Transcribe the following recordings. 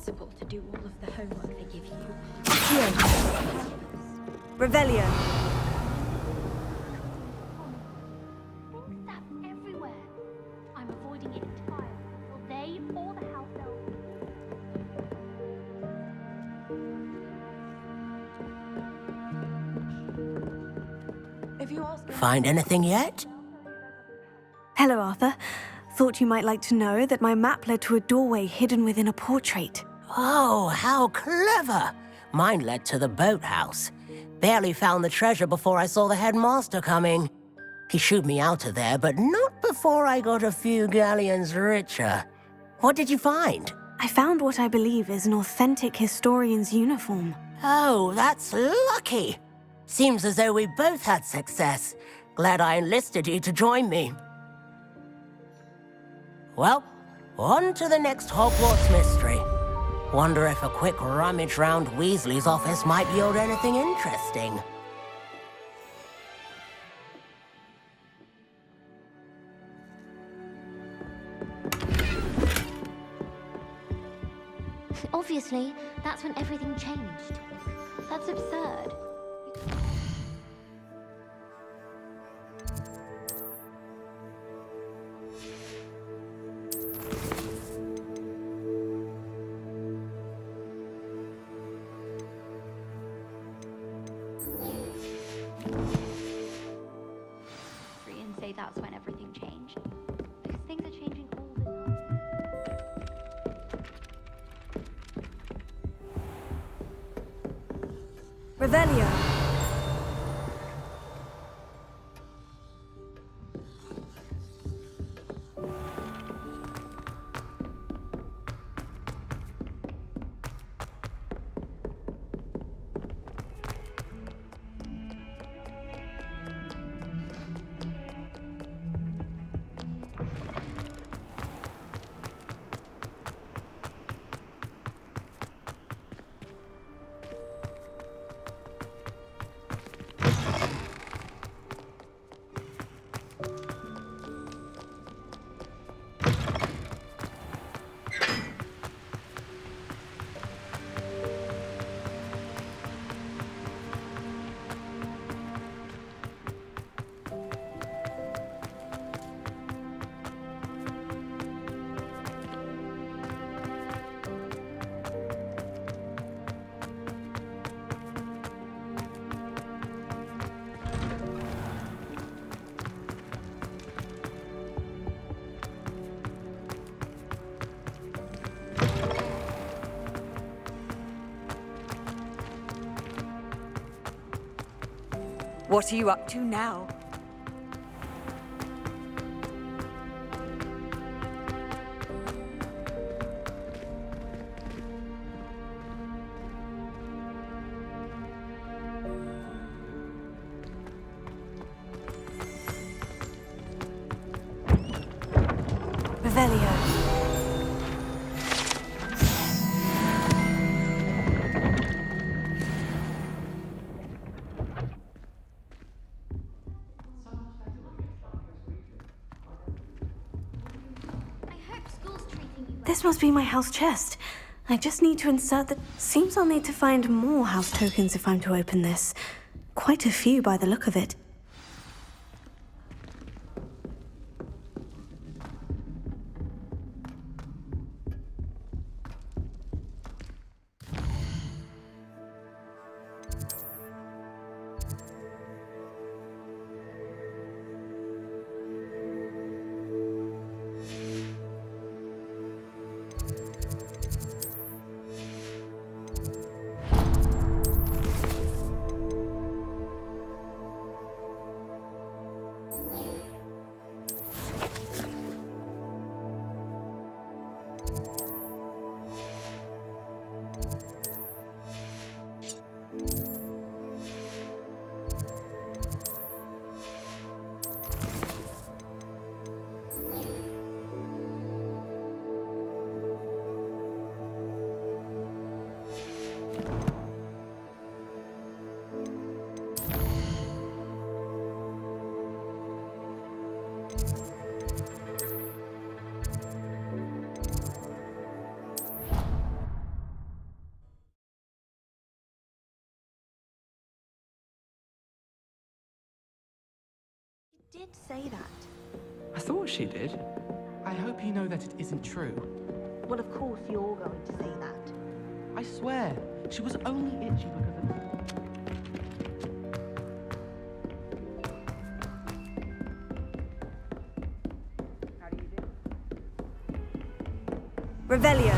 impossible to do all of the homework they give you. Revelio. Think sap everywhere. I'm avoiding it entirely. Will they or the house elves? If you ask Find anything yet? Hello, Arthur. Thought you might like to know that my map led to a doorway hidden within a portrait. Oh, how clever! Mine led to the boathouse. Barely found the treasure before I saw the headmaster coming. He shooed me out of there, but not before I got a few galleons richer. What did you find? I found what I believe is an authentic historian's uniform. Oh, that's lucky. Seems as though we both had success. Glad I enlisted you to join me. Well, on to the next Hogwarts mystery. Wonder if a quick rummage round Weasley's office might yield anything interesting. Obviously, that's when everything changed. That's absurd. And say that's when everything changed. Because things are changing all the time. Revelio. What are you up to now? Revelio. This must be my house chest. I just need to insert the... Seems I'll need to find more house tokens if I'm to open this. Quite a few by the look of it. did say that. I thought she did. I hope you know that it isn't true. Well, of course you're going to say that. I swear, she was only itchy because of... How do you do? Revelio.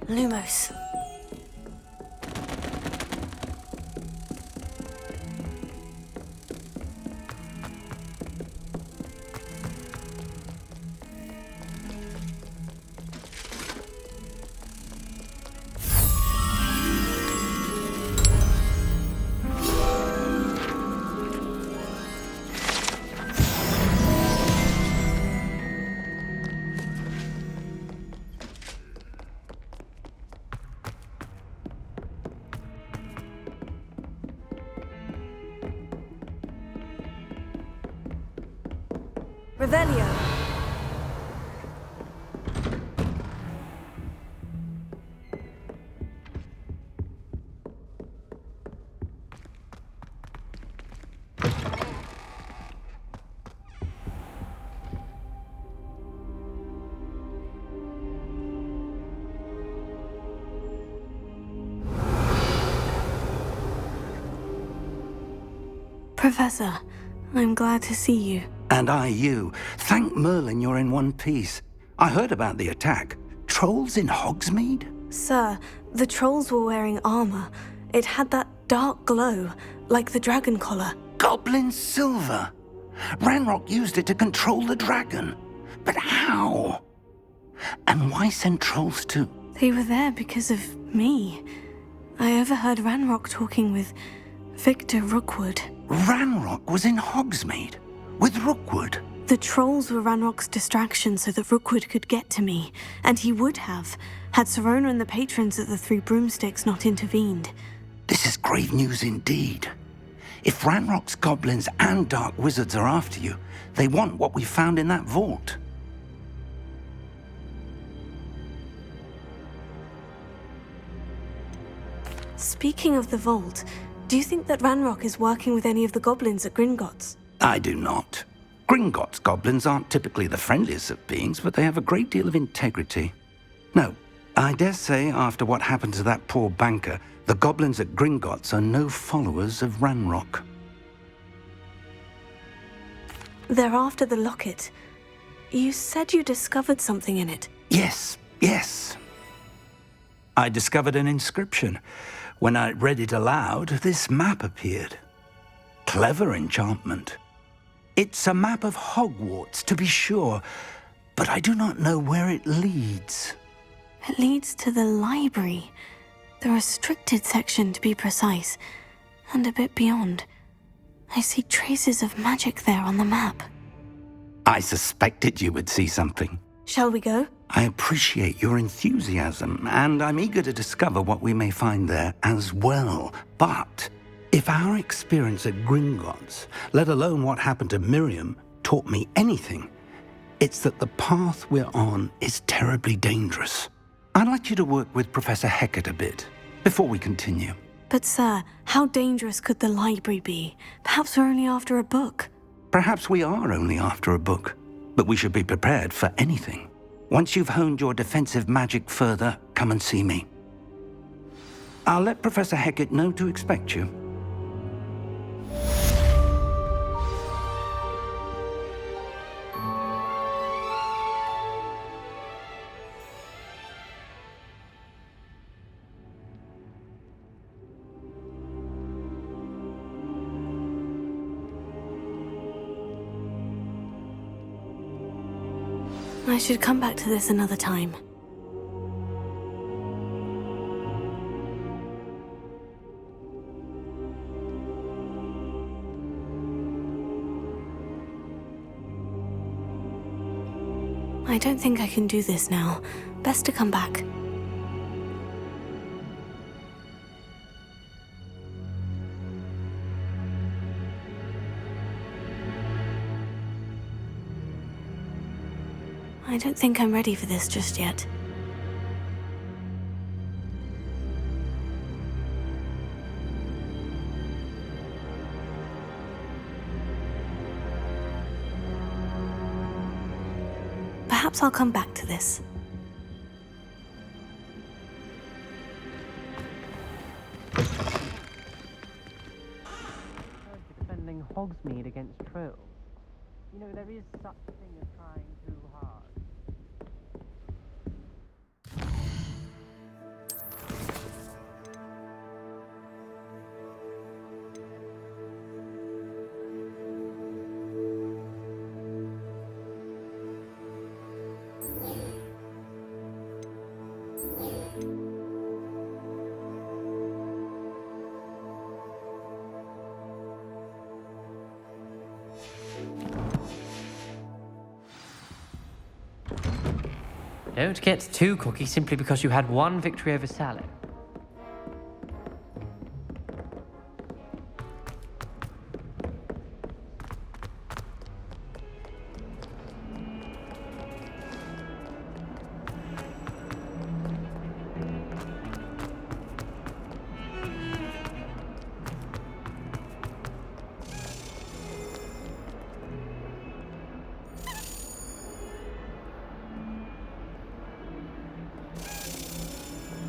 Lumos. Revelio. Professor, I'm glad to see you. And I you. Thank Merlin you're in one piece. I heard about the attack. Trolls in Hogsmeade? Sir, the trolls were wearing armor. It had that dark glow, like the dragon collar. Goblin silver. Ranrock used it to control the dragon. But how? And why send trolls too? They were there because of me. I overheard Ranrock talking with Victor Rookwood. Ranrock was in Hogsmeade with Rookwood. The trolls were Ranrock's distraction so that Rookwood could get to me, and he would have, had Serona and the patrons at the Three Broomsticks not intervened. This is grave news indeed. If Ranrock's goblins and dark wizards are after you, they want what we found in that vault. Speaking of the vault, do you think that Ranrock is working with any of the goblins at Gringotts? I do not. Gringotts goblins aren't typically the friendliest of beings, but they have a great deal of integrity. No, I dare say after what happened to that poor banker, the goblins at Gringotts are no followers of Ranrock. They're after the locket. You said you discovered something in it. Yes. I discovered an inscription. When I read it aloud, this map appeared. Clever enchantment. It's a map of Hogwarts, to be sure, but I do not know where it leads. It leads to the library. The restricted section, to be precise, and a bit beyond. I see traces of magic there on the map. I suspected you would see something. Shall we go? I appreciate your enthusiasm, and I'm eager to discover what we may find there as well. But if our experience at Gringotts, let alone what happened to Miriam, taught me anything, it's that the path we're on is terribly dangerous. I'd like you to work with Professor Hecat a bit before we continue. But sir, how dangerous could the library be? Perhaps we're only after a book. Perhaps we are only after a book, but we should be prepared for anything. Once you've honed your defensive magic further, come and see me. I'll let Professor Hecat know to expect you. I should come back to this another time. I don't think I can do this now. Best to come back. I don't think I'm ready for this just yet. Perhaps I'll come back to this. Defending Hogsmeade against trolls. You know, there is such a thing as trying too hard. Don't get too cocky simply because you had one victory over Sally.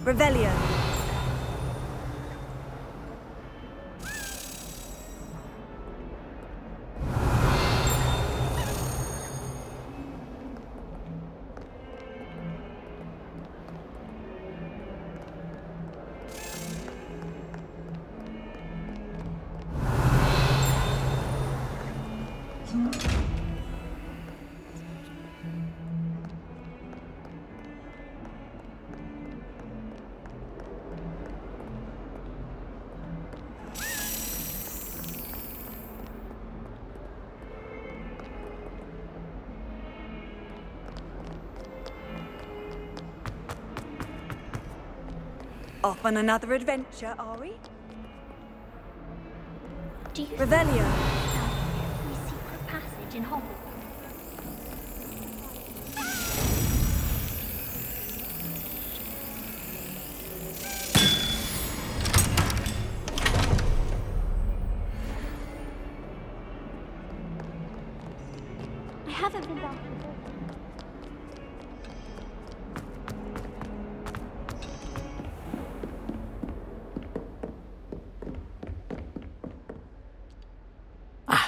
Revelio. Off on another adventure, are we? Do you Revelio. the secret passage in Hogwarts? I haven't been back before.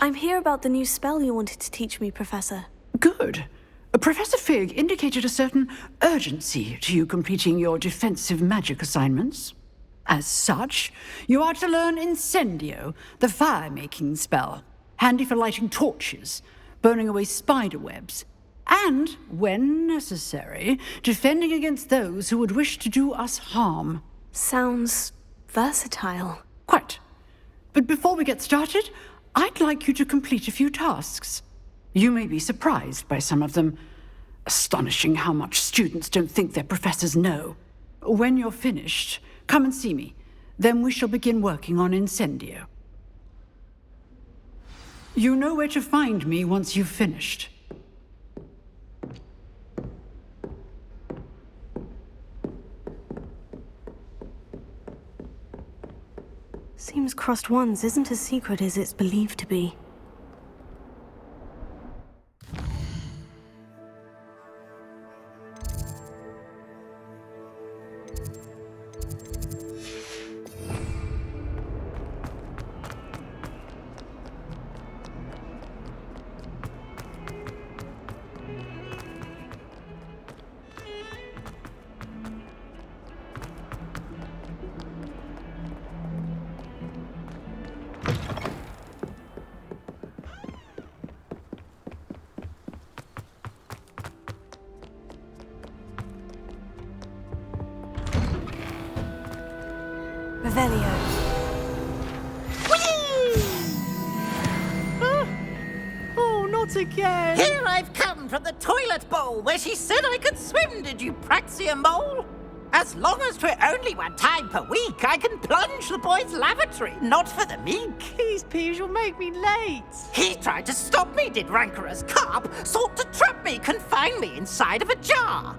I'm here about the new spell you wanted to teach me, Professor. Good. Professor Fig indicated a certain urgency to you completing your defensive magic assignments. As such, you are to learn Incendio, the fire-making spell, handy for lighting torches, burning away spider webs, and, when necessary, defending against those who would wish to do us harm. Sounds versatile. Quite. But before we get started, I'd like you to complete a few tasks. You may be surprised by some of them. Astonishing how much students don't think their professors know. When you're finished, come and see me. Then we shall begin working on Incendio. You know where to find me once you've finished. Seems crossed ones isn't as secret as it's believed to be. Revelio. Oh, not again. Here I've come from the toilet bowl where she said I could swim, did you praxia mole? As long as 'twere only 1 time per week, I can plunge the boy's lavatory, not for the meek. Please, Peeves, you'll make me late. He tried to stop me, did rancorous carp, sought to trap me, confine me inside of a jar.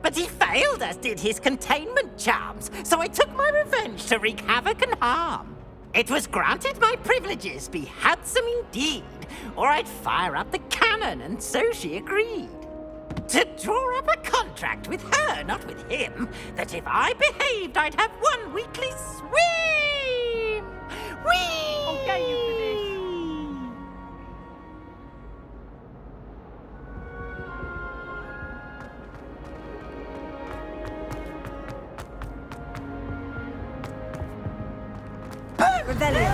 But he failed, as did his containment charms, so I took my revenge to wreak havoc and harm. It was granted my privileges be handsome indeed, or I'd fire up the cannon, and so she agreed. To draw up a contract with her, not with him, that if I behaved, I'd have 1 weekly swim! Whee! I'll get you for this. Revelio.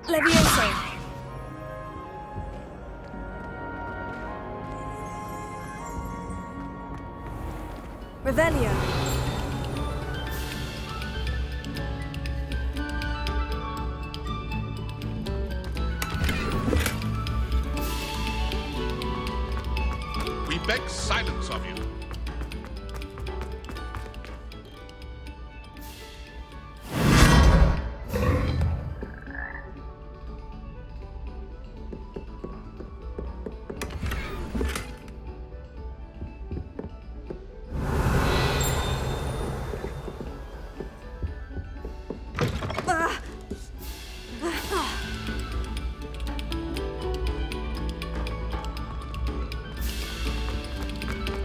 Levioso. Revelio. We beg silence of you.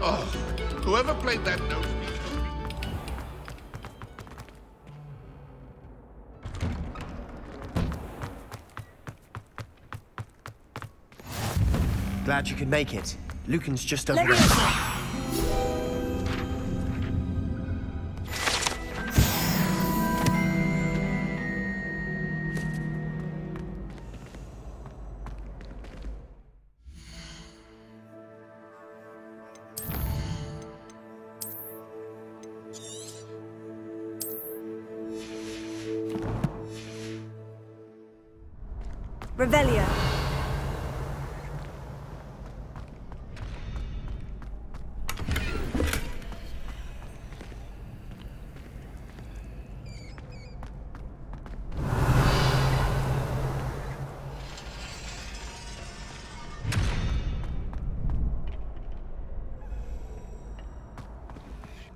Oh, whoever played that note needs to be... Glad you could make it. Lucan's just over there. Revelio.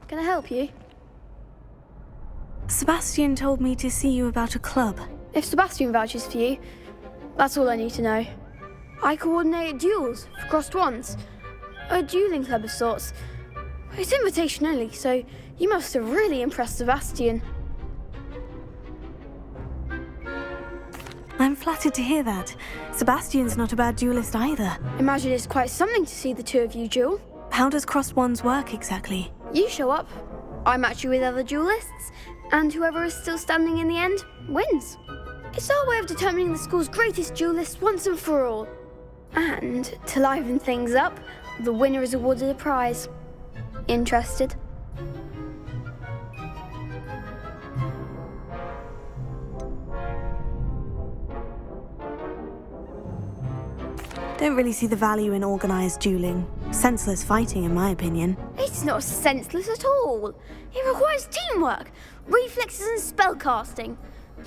Can I help you? Sebastian told me to see you about a club. If Sebastian vouches for you, that's all I need to know. I coordinate duels for crossed wands. A dueling club of sorts. It's invitation only, so you must have really impressed Sebastian. I'm flattered to hear that. Sebastian's not a bad duelist either. Imagine it's quite something to see the 2 of you duel. How does crossed wands work exactly? You show up, I match you with other duelists, and whoever is still standing in the end wins. It's our way of determining the school's greatest duelist once and for all. And to liven things up, the winner is awarded a prize. Interested? Don't really see the value in organised dueling. Senseless fighting, in my opinion. It's not senseless at all. It requires teamwork, reflexes and spellcasting.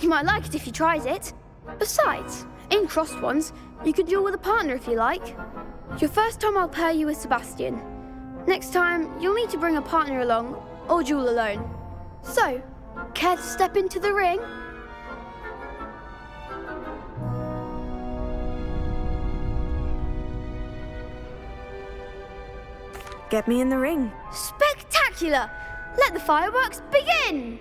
You might like it if you tried it. Besides, in crossed ones, you could duel with a partner if you like. Your first time I'll pair you with Sebastian. Next time, you'll need to bring a partner along, or duel alone. So, care to step into the ring? Get me in the ring. Spectacular! Let the fireworks begin!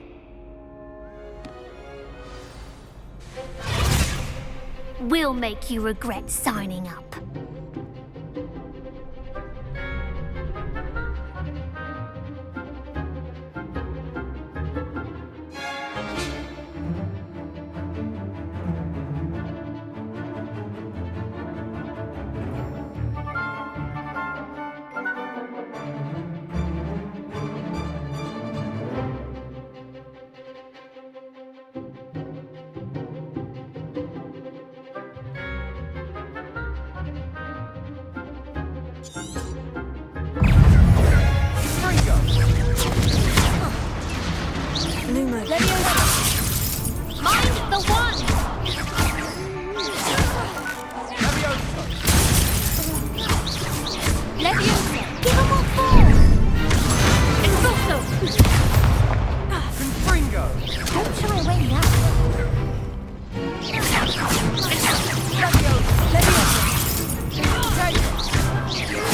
We'll make you regret signing up. Mind the one! Leviosa! Give him what for! Espresso! Confringo! Don't shy away now.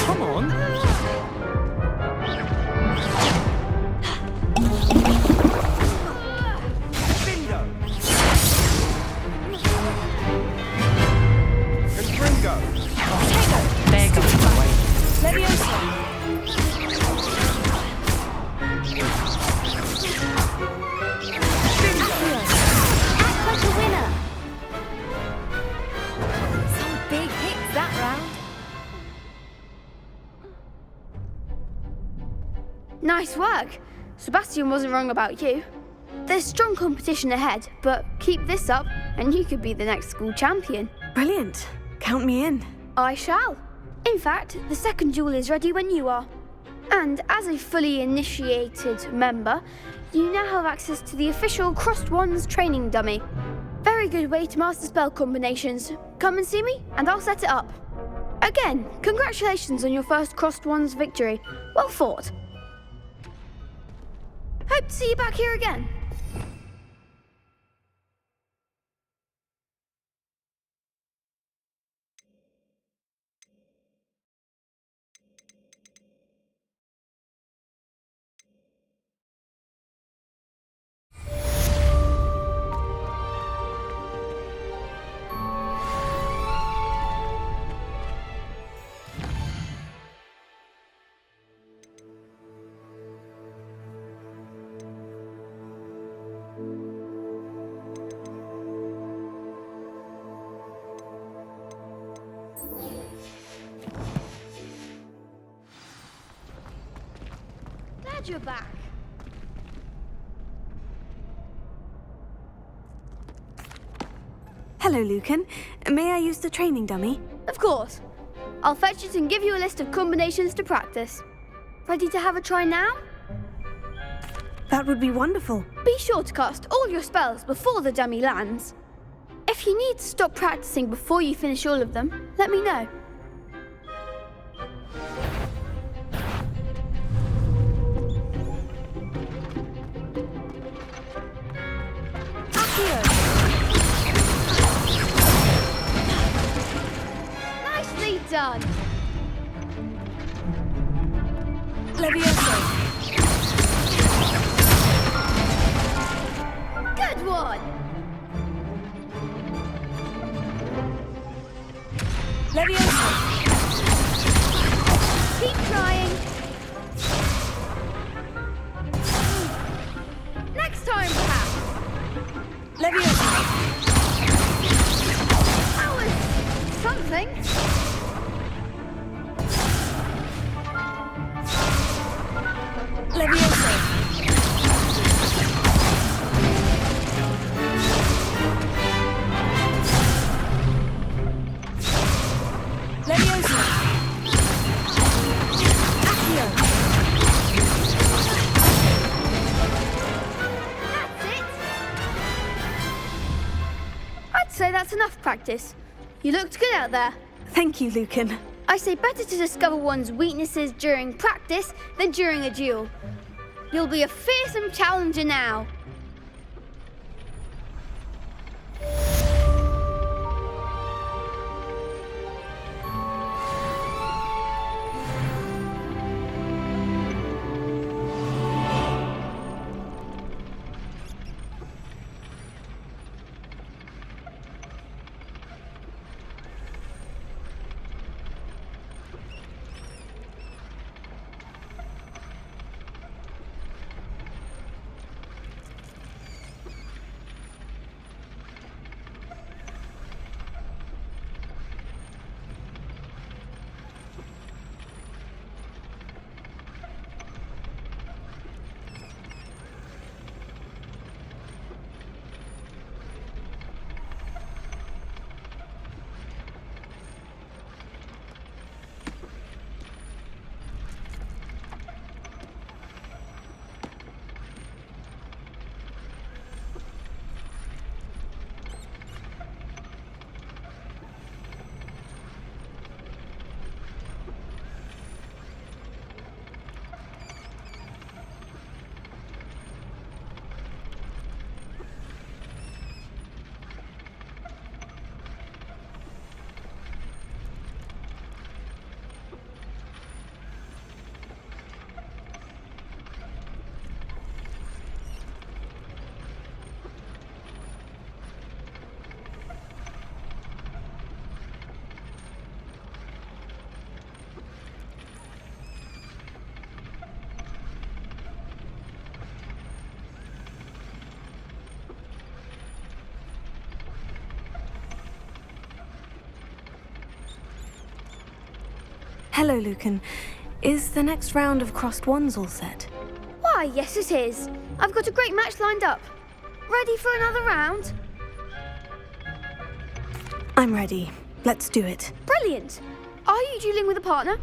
Come on. Bindo! Confringo! There goes the way. Leviosa! Act like a winner! Some big hits that round. Nice work. Sebastian wasn't wrong about you. There's strong competition ahead, but keep this up and you could be the next school champion. Brilliant. Count me in. I shall. In fact, the second duel is ready when you are. And as a fully initiated member, you now have access to the official Crossed Wands training dummy. Very good way to master spell combinations. Come and see me, and I'll set it up. Again, congratulations on your first Crossed Wands victory. Well fought. Hope to see you back here again. Glad you're back. Hello, Lucan. May I use the training dummy? Of course. I'll fetch it and give you a list of combinations to practice. Ready to have a try now? That would be wonderful. Be sure to cast all your spells before the dummy lands. If you need to stop practicing before you finish all of them, let me know. Accio. Nicely done. Leviosa. Good one. Leviosa. Keep trying. Next time, perhaps. Leviosa. That was something. Leviosa. Leviosa. Accio. That's it. I'd say that's enough practice. You looked good out there. Thank you, Lucan. I say better to discover one's weaknesses during practice than during a duel. You'll be a fearsome challenger now. Hello, Lucan. Is the next round of crossed wands all set? Why, yes it is. I've got a great match lined up. Ready for another round? I'm ready. Let's do it. Brilliant. Are you dueling with a partner?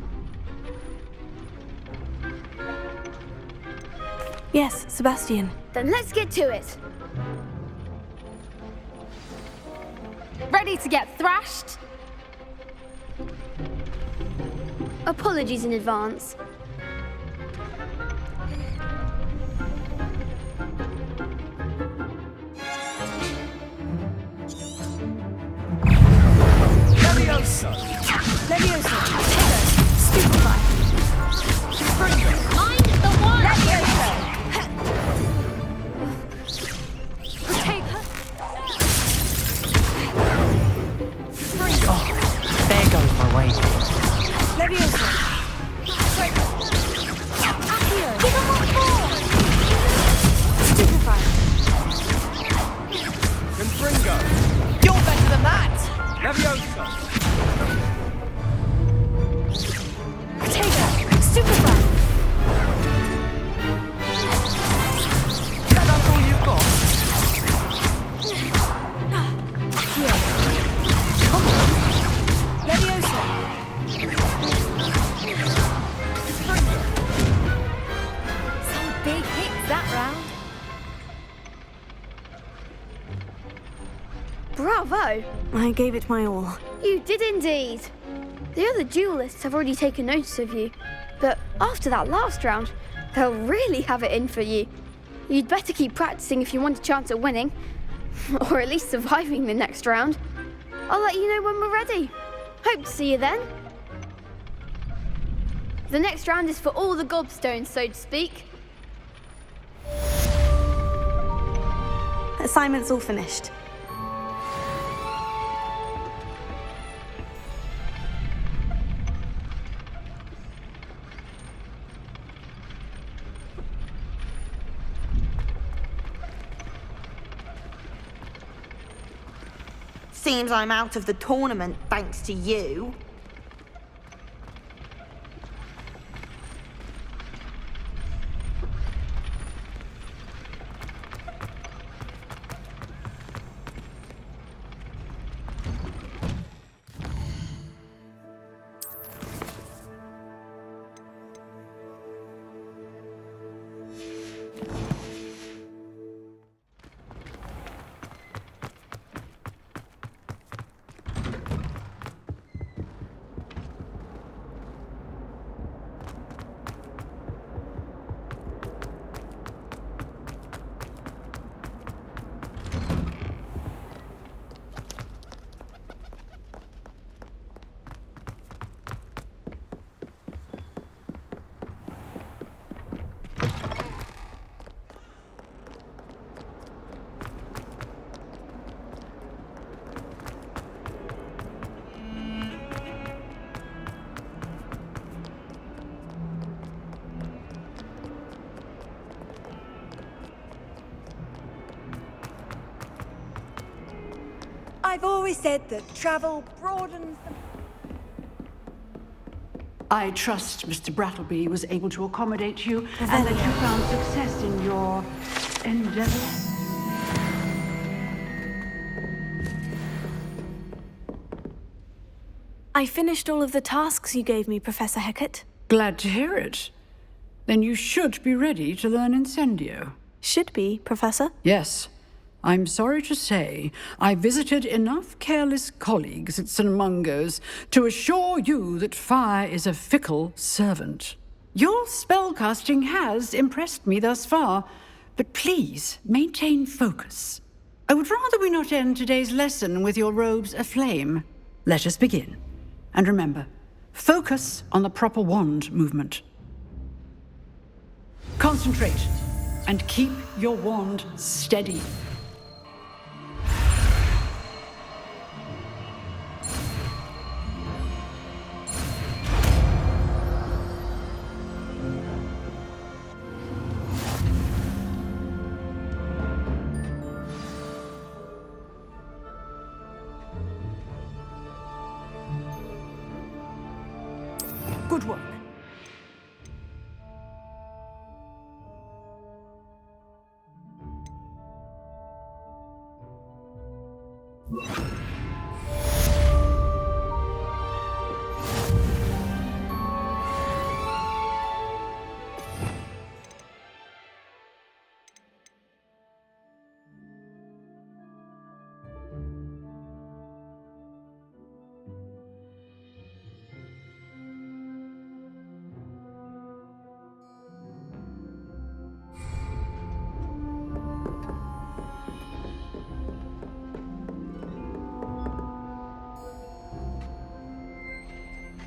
Yes, Sebastian. Then let's get to it. Ready to get thrashed? Apologies in advance. Levioso! Levioso! Stupefy! Mind the one! Levioso! Take her! There goes my wages. Levioso! Accio! Give him what for! Stupefy! Confringo! You're better than that! Levioso! Potato! Stupefy! That's all you've got? Accio! Levioso! Some big hits that round. Bravo! I gave it my all. You did indeed. The other duelists have already taken notice of you, but after that last round, they'll really have it in for you. You'd better keep practicing if you want a chance at winning, or at least surviving the next round. I'll let you know when we're ready. Hope to see you then. The next round is for all the gobstones, so to speak. Assignment's all finished. Seems I'm out of the tournament thanks to you. I've always said that travel broadens the... I trust Mr. Brattleby was able to accommodate you and that you found success in your endeavors. I finished all of the tasks you gave me, Professor Hecat. Glad to hear it. Then you should be ready to learn Incendio. Should be, Professor. Yes. I'm sorry to say, I visited enough careless colleagues at St. Mungo's to assure you that fire is a fickle servant. Your spellcasting has impressed me thus far, but please maintain focus. I would rather we not end today's lesson with your robes aflame. Let us begin. And remember, focus on the proper wand movement. Concentrate and keep your wand steady. Good work.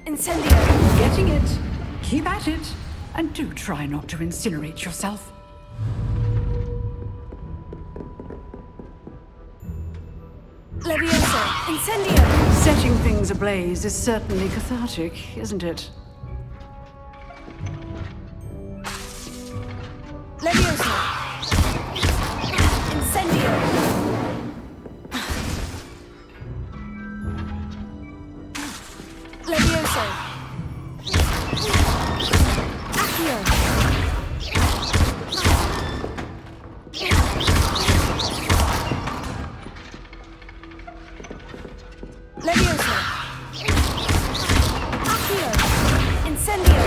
Incendio! Getting it. Keep at it. And do try not to incinerate yourself. Levioso! Incendio! Setting things ablaze is certainly cathartic, isn't it? Levioso! Incendio! Levioso! Accio! Levioso! Accio! Incendio!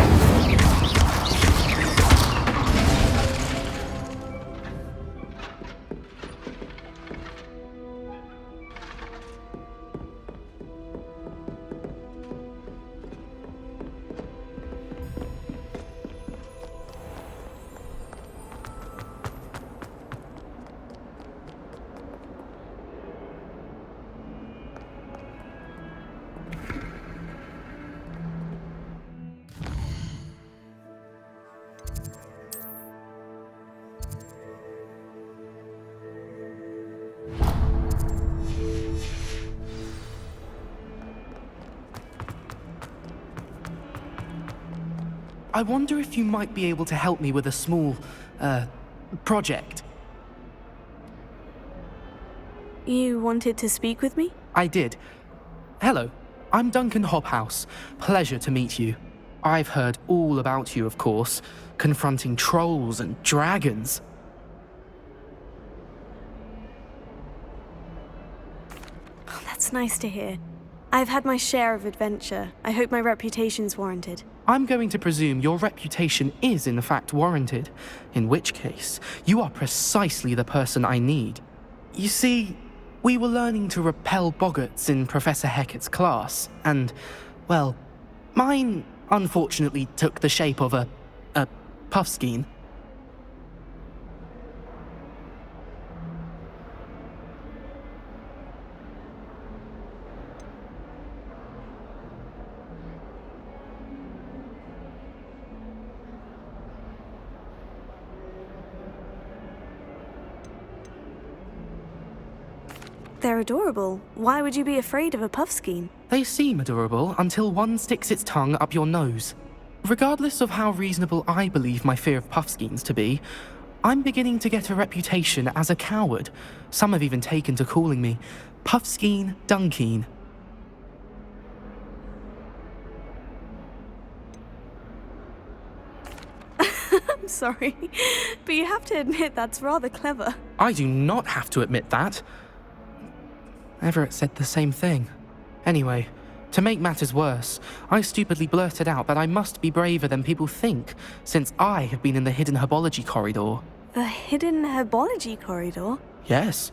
I wonder if you might be able to help me with a small, project. You wanted to speak with me? I did. Hello, I'm Duncan Hobhouse. Pleasure to meet you. I've heard all about you, of course, confronting trolls and dragons. Oh, that's nice to hear. I've had my share of adventure. I hope my reputation's warranted. I'm going to presume your reputation is in fact warranted, in which case, you are precisely the person I need. You see, we were learning to repel boggarts in Professor Hecat's class, and, well, mine unfortunately took the shape of a puffskein. They're adorable. Why would you be afraid of a puffskein? They seem adorable until one sticks its tongue up your nose. Regardless of how reasonable I believe my fear of puffskeins to be, I'm beginning to get a reputation as a coward. Some have even taken to calling me Puffskein Dunkeen. I'm sorry, but you have to admit that's rather clever. I do not have to admit that. Everett said the same thing. Anyway, to make matters worse, I stupidly blurted out that I must be braver than people think, since I have been in the hidden herbology corridor. The hidden herbology corridor? Yes.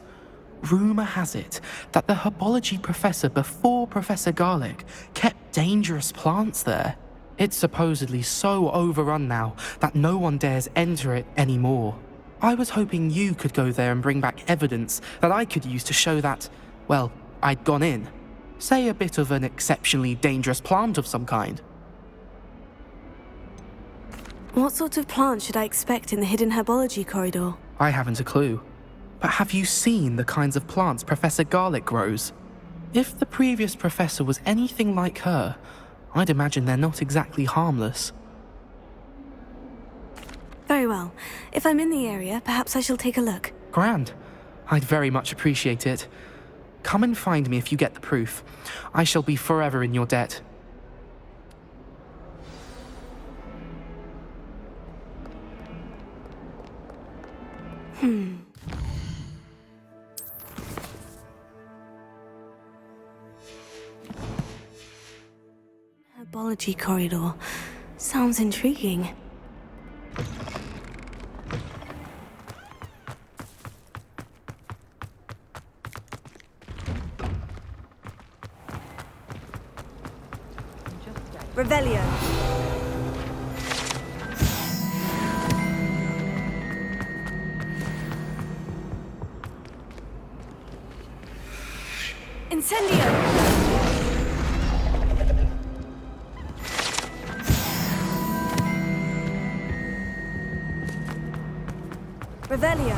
Rumour has it that the herbology professor before Professor Garlic kept dangerous plants there. It's supposedly so overrun now that no one dares enter it anymore. I was hoping you could go there and bring back evidence that I could use to show that, well, I'd gone in. Say a bit of an exceptionally dangerous plant of some kind. What sort of plant should I expect in the hidden herbology corridor? I haven't a clue. But have you seen the kinds of plants Professor Garlic grows? If the previous professor was anything like her, I'd imagine they're not exactly harmless. Very well. If I'm in the area, perhaps I shall take a look. Grand. I'd very much appreciate it. Come and find me if you get the proof. I shall be forever in your debt. Herbology corridor. Sounds intriguing. Revelio. Incendio! Revelio.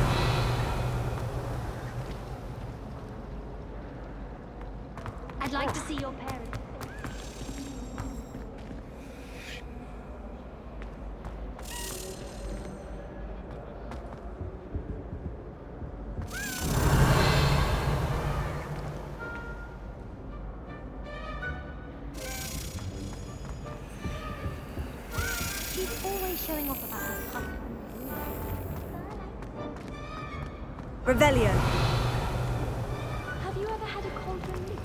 I'd like to see your parents. She's always showing off about her puppet. Revelio. Have you ever had a cauldron leak?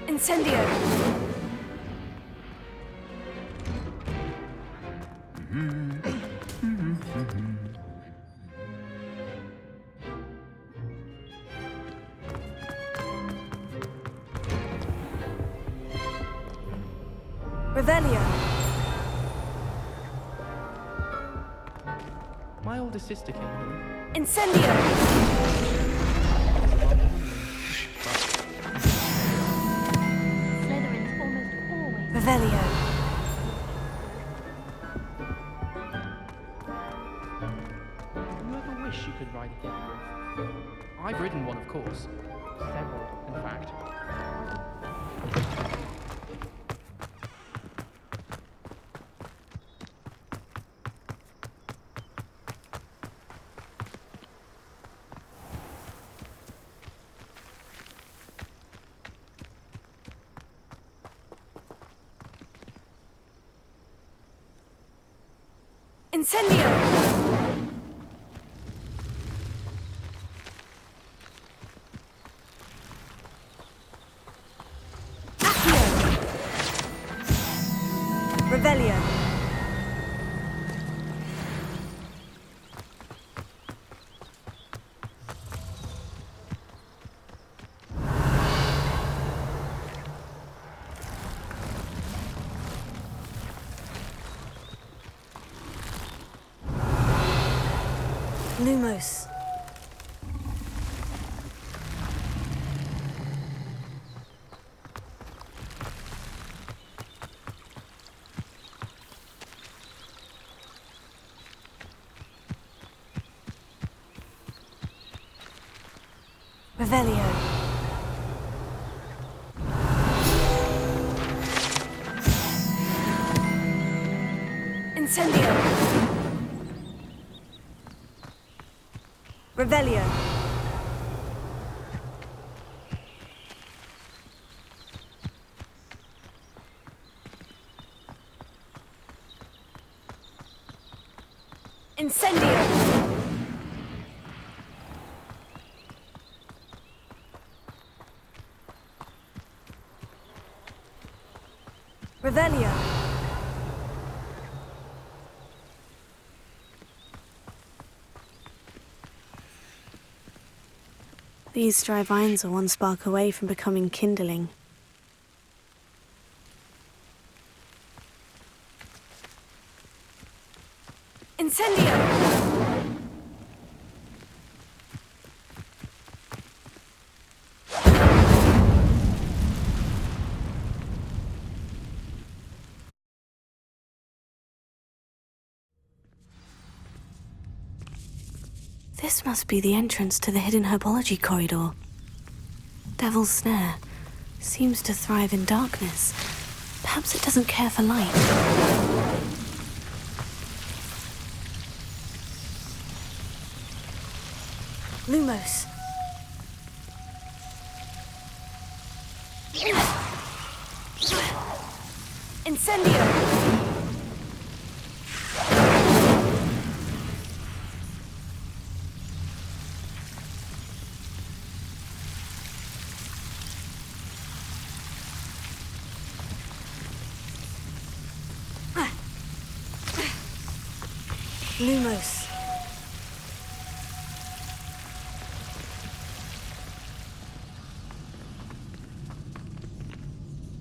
Incendio! Revelio. My older sister came here. Incendio! Slytherin's almost always. Revelio. You ever wish you could ride a hippogriff? I've ridden one, of course. Several, in fact. Incendio! Revelio. Lumos. Revelio. Incendio! Revelio. Incendio! Revelio. These dry vines are one spark away from becoming kindling. Incendio! This must be the entrance to the hidden herbology corridor. Devil's Snare seems to thrive in darkness. Perhaps it doesn't care for light. Lumos. Incendio! Lumos.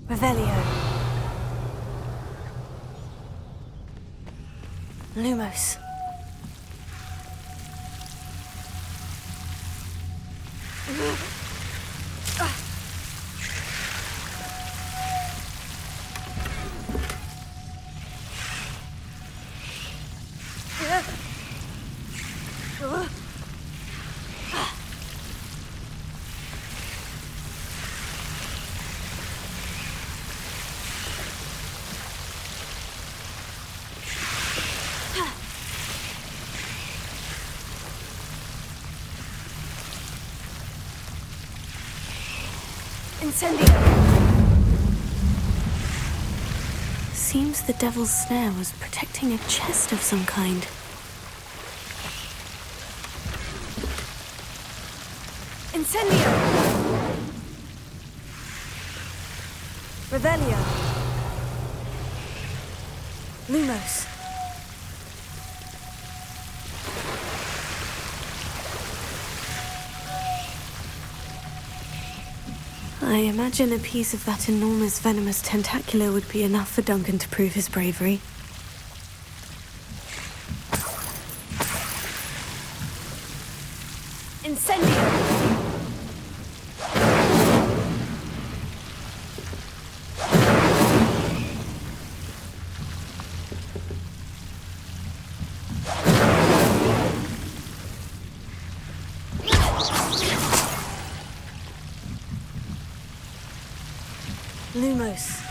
Revelio. Lumos. Incendio! Seems the Devil's Snare was protecting a chest of some kind. Incendio! Revelio! Lumos! I imagine a piece of that enormous venomous tentacular would be enough for Duncan to prove his bravery. Incendio! Lumos.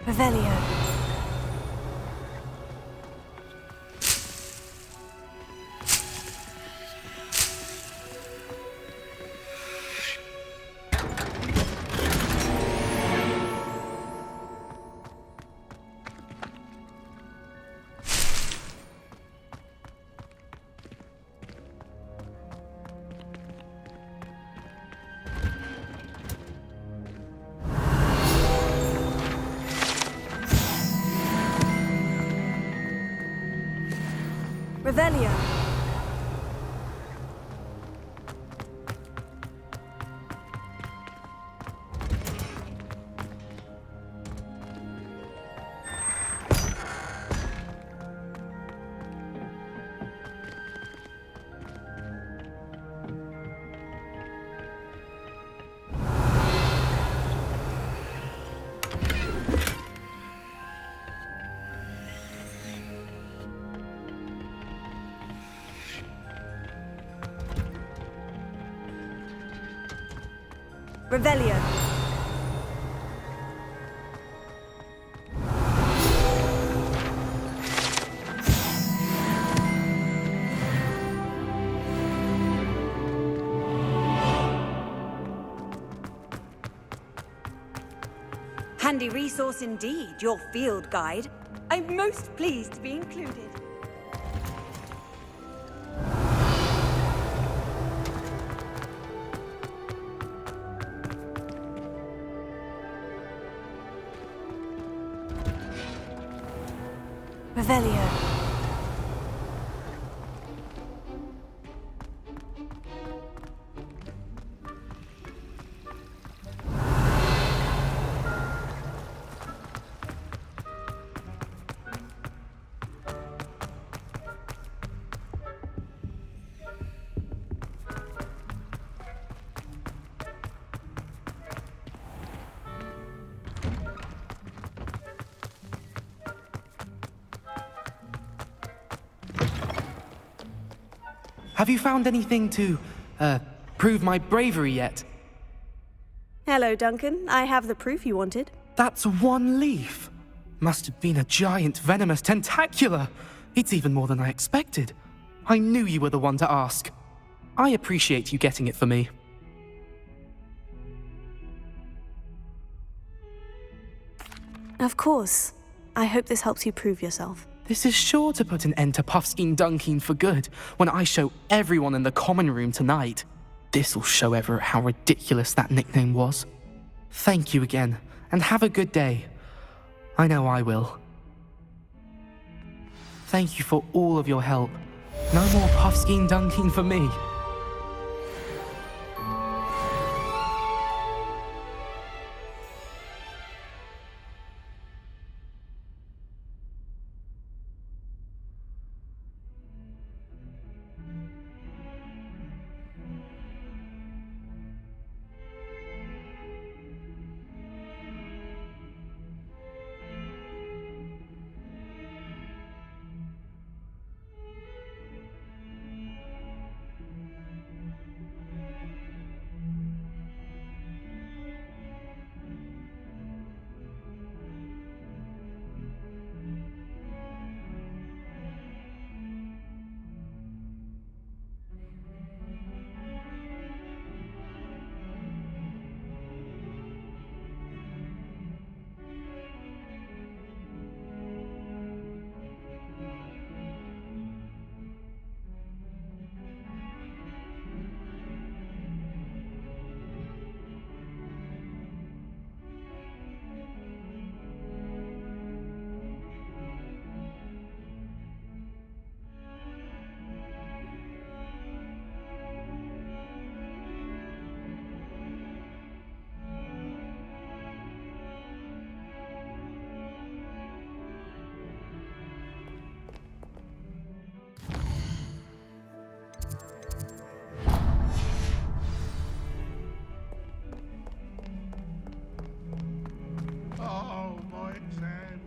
Revelio. Revelio. Revelio. Handy resource indeed, your field guide. I'm most pleased to be included. Revelio. Have you found anything to, prove my bravery yet? Hello, Duncan. I have the proof you wanted. That's one leaf. Must have been a giant venomous tentacula. It's even more than I expected. I knew you were the one to ask. I appreciate you getting it for me. Of course. I hope this helps you prove yourself. This is sure to put an end to Puffskein Dunkeen for good when I show everyone in the common room tonight. This'll show Everett how ridiculous that nickname was. Thank you again, and have a good day. I know I will. Thank you for all of your help. No more Puffskein Dunkeen for me. Oh, my exams.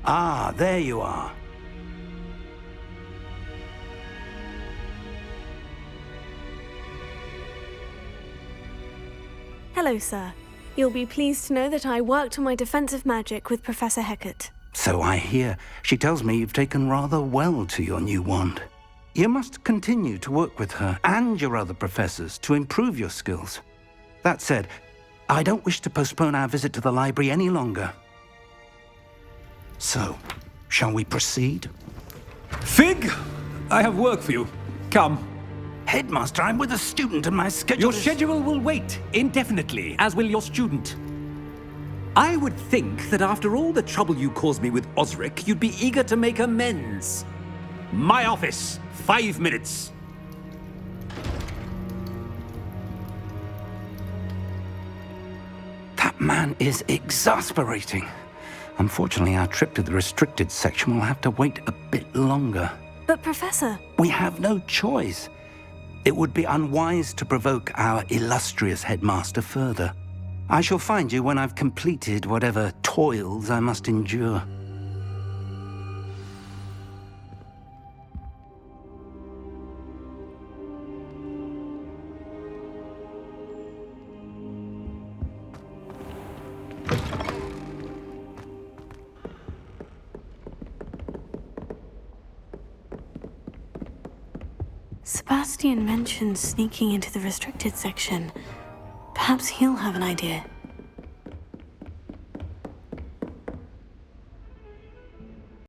Ah, there you are. Hello, sir. You'll be pleased to know that I worked on my defensive magic with Professor Hecat. So I hear. She tells me you've taken rather well to your new wand. You must continue to work with her and your other professors to improve your skills. That said, I don't wish to postpone our visit to the library any longer. So, shall we proceed? Fig! I have work for you. Come. Headmaster, I'm with a student and my schedule Your schedule will wait indefinitely, as will your student. I would think that after all the trouble you caused me with Osric, you'd be eager to make amends. My office, 5 minutes. That man is exasperating. Unfortunately, our trip to the restricted section will have to wait a bit longer. But Professor... We have no choice. It would be unwise to provoke our illustrious headmaster further. I shall find you when I've completed whatever toils I must endure. Sebastian mentioned sneaking into the restricted section. Perhaps he'll have an idea.